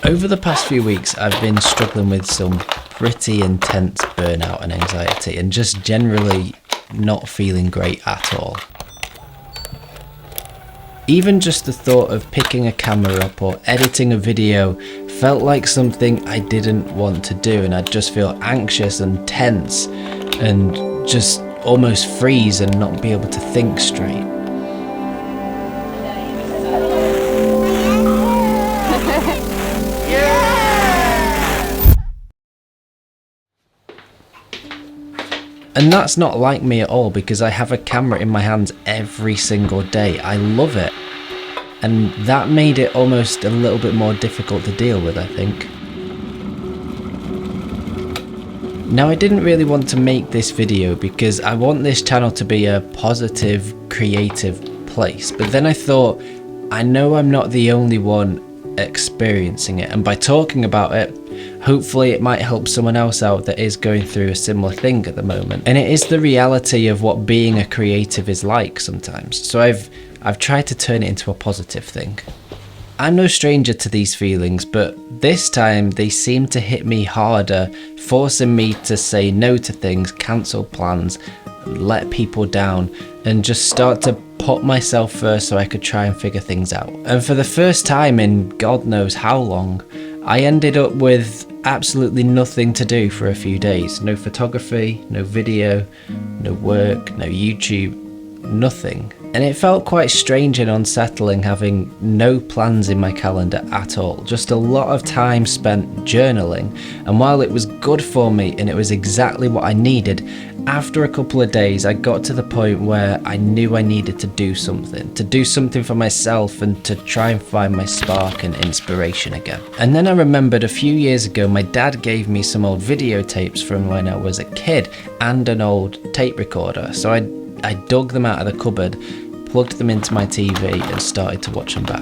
Over the past few weeks, I've been struggling with some pretty intense burnout and anxiety, and just generally not feeling great at all. Even just the thought of picking a camera up or editing a video felt like something I didn't want to do, and I'd just feel anxious and tense and just almost freeze and not be able to think straight. And that's not like me at all, because I have a camera in my hands every single day. I love it. And that made it almost a little bit more difficult to deal with, I think. Now, I didn't really want to make this video because I want this channel to be a positive, creative place. But then I thought, I know I'm not the only one experiencing it, and by talking about it, hopefully it might help someone else out that is going through a similar thing at the moment. And it is the reality of what being a creative is like sometimes. So I've tried to turn it into a positive thing. I'm no stranger to these feelings, but this time they seem to hit me harder, forcing me to say no to things, cancel plans, let people down, and just start to put myself first so I could try and figure things out. And for the first time in God knows how long, I ended up with absolutely nothing to do for a few days. No photography, no video, no work, no YouTube, nothing. And it felt quite strange and unsettling having no plans in my calendar at all. Just a lot of time spent journaling. And while it was good for me and it was exactly what I needed, after a couple of days I got to the point where I knew I needed to do something for myself and to try and find my spark and inspiration again. And then I remembered a few years ago my dad gave me some old videotapes from when I was a kid and an old tape recorder. So I dug them out of the cupboard, plugged them into my TV and started to watch them back.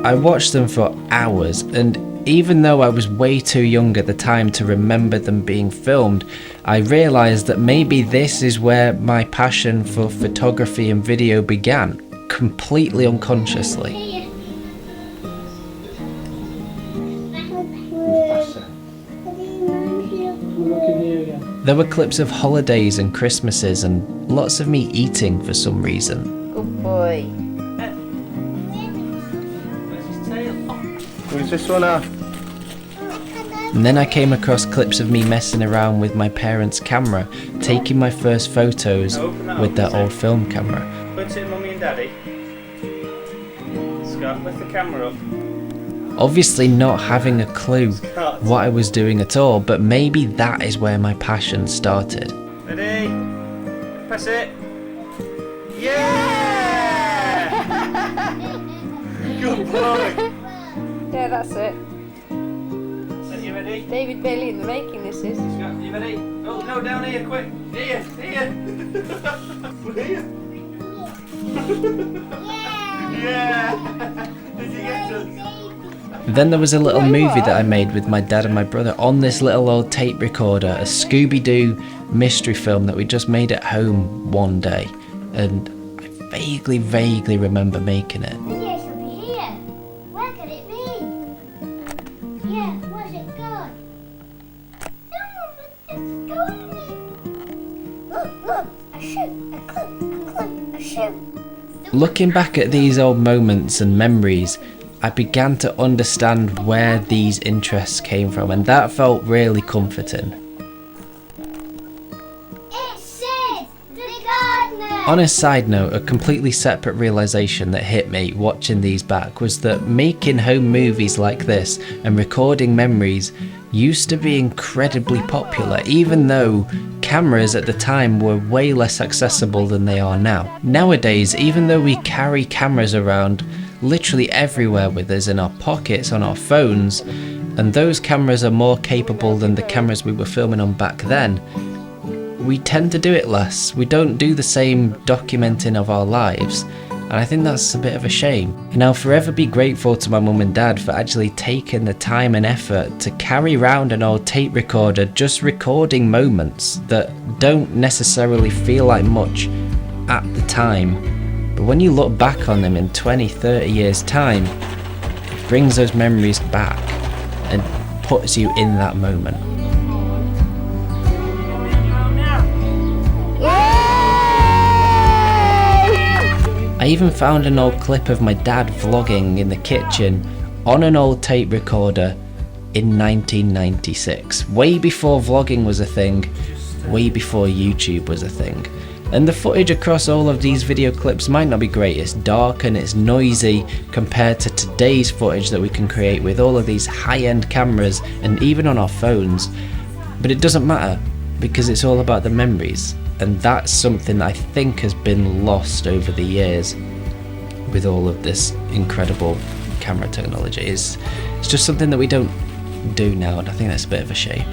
I watched them for hours, and even though I was way too young at the time to remember them being filmed, I realised that maybe this is where my passion for photography and video began, completely unconsciously. There were clips of holidays and Christmases and lots of me eating for some reason. Good boy. Where's this one off? And then I came across clips of me messing around with my parents' camera, taking my first photos with their old film camera. Put it, Mummy and Daddy. Scott, lift the camera up. Obviously not having a clue what I was doing at all, but maybe that is where my passion started. Ready? Press it. Yeah! Good boy! Yeah, that's it. Are you ready? David Bailey in the making, this is. Scott, you ready? Oh, no, down here, quick. Here. Here. Yeah! Did you get us? Then there was a little movie that I made with my dad and my brother on this little old tape recorder, a Scooby-Doo mystery film that we just made at home one day, and I vaguely remember making it. Yes, it'll be here. Where could it be? Yeah, where's it gone? No, it's gone. Look, a shoe, a shoe. Looking back at these old moments and memories, I began to understand where these interests came from, and that felt really comforting. It says the gardener. On a side note, a completely separate realisation that hit me watching these back was that making home movies like this and recording memories used to be incredibly popular, even though cameras at the time were way less accessible than they are now. Nowadays, even though we carry cameras around literally everywhere with us, in our pockets, on our phones, and those cameras are more capable than the cameras we were filming on back then, we tend to do it less. We don't do the same documenting of our lives, and I think that's a bit of a shame. And I'll forever be grateful to my mum and dad for actually taking the time and effort to carry around an old tape recorder, just recording moments that don't necessarily feel like much, at the time, but when you look back on them in 20, 30 years time, it brings those memories back and puts you in that moment. I even found an old clip of my dad vlogging in the kitchen on an old tape recorder in 1996, way before vlogging was a thing, way before YouTube was a thing. And the footage across all of these video clips might not be great, it's dark and it's noisy compared to today's footage that we can create with all of these high-end cameras and even on our phones, but it doesn't matter because it's all about the memories, and that's something I think has been lost over the years with all of this incredible camera technology. It's just something that we don't do now, and I think that's a bit of a shame.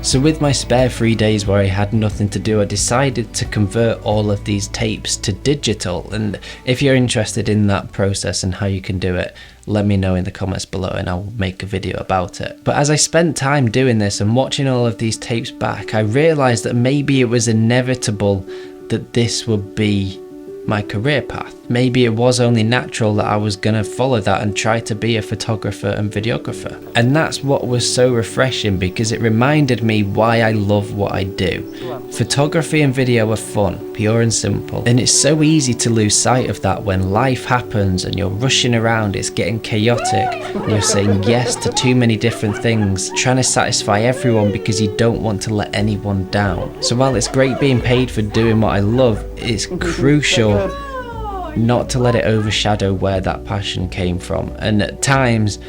So with my spare 3 days where I had nothing to do, I decided to convert all of these tapes to digital, and if you're interested in that process and how you can do it, let me know in the comments below and I'll make a video about it. But as I spent time doing this and watching all of these tapes back, I realised that maybe it was inevitable that this would be my career path. Maybe it was only natural that I was gonna follow that and try to be a photographer and videographer. And that's what was so refreshing, because it reminded me why I love what I do. Photography and video are fun, pure and simple. And it's so easy to lose sight of that when life happens and you're rushing around, it's getting chaotic, and you're saying yes to too many different things, trying to satisfy everyone because you don't want to let anyone down. So while it's great being paid for doing what I love, it's crucial not to let it overshadow where that passion came from. And at times,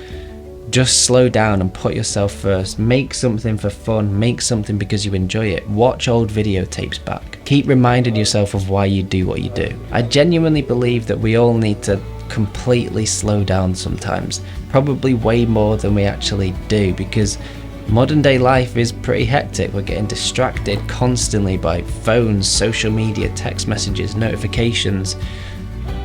just slow down and put yourself first. Make something for fun, make something because you enjoy it. Watch old videotapes back. Keep reminding yourself of why you do what you do. I genuinely believe that we all need to completely slow down sometimes, probably way more than we actually do, because modern day life is pretty hectic. We're getting distracted constantly by phones, social media, text messages, notifications,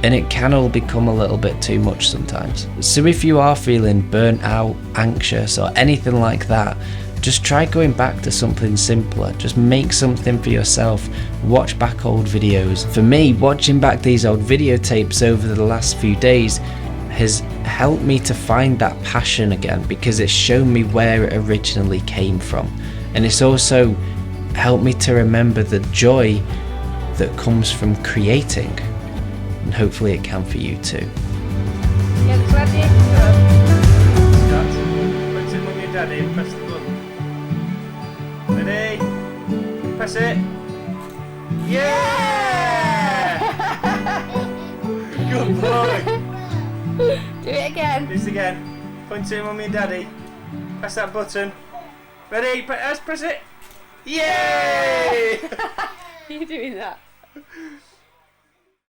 and it can all become a little bit too much sometimes. So if you are feeling burnt out, anxious, or anything like that, just try going back to something simpler. Just make something for yourself. Watch back old videos. For me, watching back these old videotapes over the last few days has helped me to find that passion again, because it's shown me where it originally came from. And it's also helped me to remember the joy that comes from creating. And hopefully it can for you too. Get ready. Start. Put it on your daddy and press the button. Ready? Press it. Yeah! Good boy. Do it again. Do this again. Point to mummy and daddy. Press that button. Ready? Press it. Yay! Are you doing that?